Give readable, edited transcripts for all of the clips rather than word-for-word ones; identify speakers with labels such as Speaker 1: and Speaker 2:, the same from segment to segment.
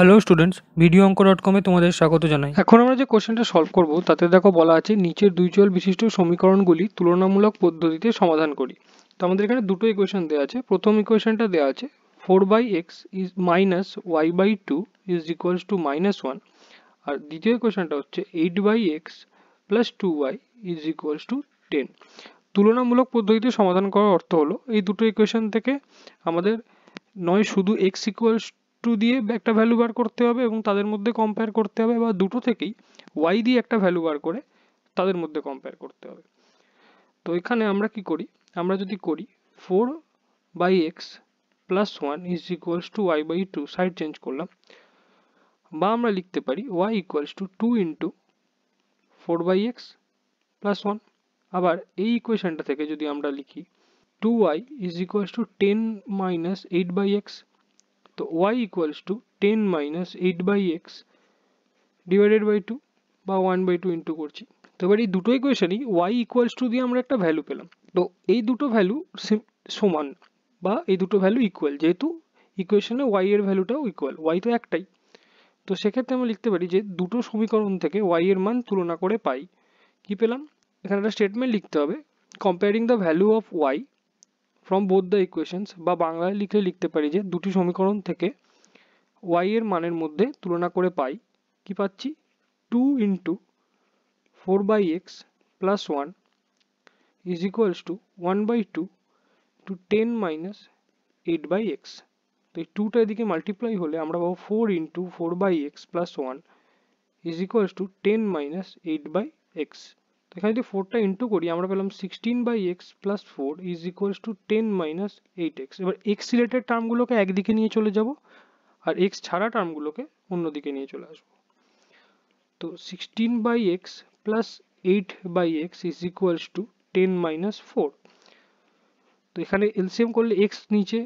Speaker 1: Hello students, video অঙ্ক dot কমে তোমাদের স্বাগত জানাই। এখন আমরা যে কোশ্চেনটা সলভ করব তাতে দেখো বলা আছে নিচের দুই চল বিশিষ্ট সমীকরণগুলি তুলনামূলক পদ্ধতিতে সমাধান করি। তো আমাদের এখানে দুটো ইকুয়েশন দেওয়া আছে। প্রথম ইকুয়েশনটা দেওয়া আছে 4/x is minus y/2 is equals two -1, আর দ্বিতীয় ইকুয়েশনটা হচ্ছে 8/x plus 2y is equals two 10। তুলনামূলক পদ্ধতিতে সমাধান করার অর্থ হলো এই দুটো ইকুয়েশন থেকে আমাদের নয় শুধু এক্স ইকুয়ালস টু দিয়ে একটা ভ্যালু বার করতে হবে এবং তাদের মধ্যে কম্পেয়ার করতে হবে, বা দুটো থেকেই ওয়াই দিয়ে একটা ভ্যালু বার করে তাদের মধ্যে কম্পেয়ার করতে হবে। তো এখানে আমরা কি করি, আমরা যদি করি 4/x plus 1 is equals two y/2, side change করলাম, বা আমরা লিখতে পারি y equals to 2 into 4/x plus 1। আবার এই ইকুয়েশনটা থেকে যদি আমরা লিখি 2y is equals to 10 minus 8/x, তো y equals to 10 minus 8/x divided by 2 বা 1/2 ইন্টু করছি। তো এবার এই দুটো ইকুয়েশনই y equals to দিয়ে আমরা একটা ভ্যালু পেলাম। তো এই দুটো ভ্যালু সমান, বা এই দুটো ভ্যালু ইকুয়াল, যেহেতু ইকুয়েশনে y এর ভ্যালুটাও ইকুয়াল, y তো একটাই। তো সেক্ষেত্রে আমরা লিখতে পারি যে দুটো সমীকরণ থেকে y এর মান তুলনা করে পাই। কি পেলাম, এখানে একটা স্টেটমেন্ট লিখতে হবে, comparing the value of y from both the equations, বা বাংলায় লিখে লিখতে পারি যে দুটি সমীকরণ থেকে y এর মানের মধ্যে তুলনা করে পাই। কি পাচ্ছি, 2 into 4/x plus 1 is equals to 1/2 to 10 minus 8/x। তো এই 2টা এদিকে মাল্টিপ্লাই হলে আমরা পাবো 4 into 4/x plus 1 is equals two 10 minus 8/x। তো এখানে যদি 4টা ইন্টু করি আমরা পেলাম 16/x plus 4 is equals two 10 minus 8x। এবার x রিলেটেড টার্মগুলোকে একদিকে নিয়ে চলে যাব, আর x ছাড়া টার্মগুলোকে অন্যদিকে নিয়ে চলে আসবো। তো 16/x plus 8/x is equals two 10 minus 4। তো এখানে এলসিএম করলে x নিচে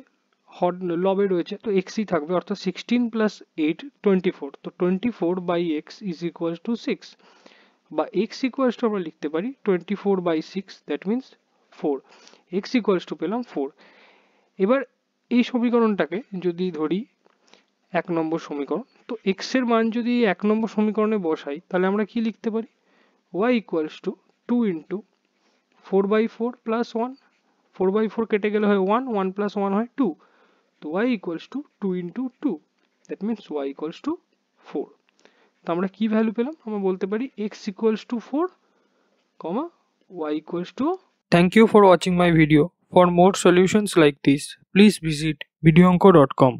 Speaker 1: লবে রয়েছে, তো xই থাকবে, অর্থাৎ 16 প্লাস 8 24। তো 24/x ইজ ইকুয়ালস টু 6, বা x ইকুয়ালস টু আমরা লিখতে পারি 24/6, that means 4। x equals to পেলাম 4। এবার এই সমীকরণটাকে যদি ধরি 1 নম্বর সমীকরণ, তো x এর মান যদি 1 নম্বর সমীকরণে বসাই তাহলে আমরা কি লিখতে পারি, y equals to 2 into 4/4 plus 1, 4/4 কেটে গেলে হয় 1, 1 প্লাস 1 হয় 2, তো y equals to 2 into 2, that means y equals to 4। তো আমরা কি ভ্যালু পেলাম, আমরা বলতে পারি x equals to 4, y equals to। Thank you for watching my video. For more solutions like this, please visit videoonko.com.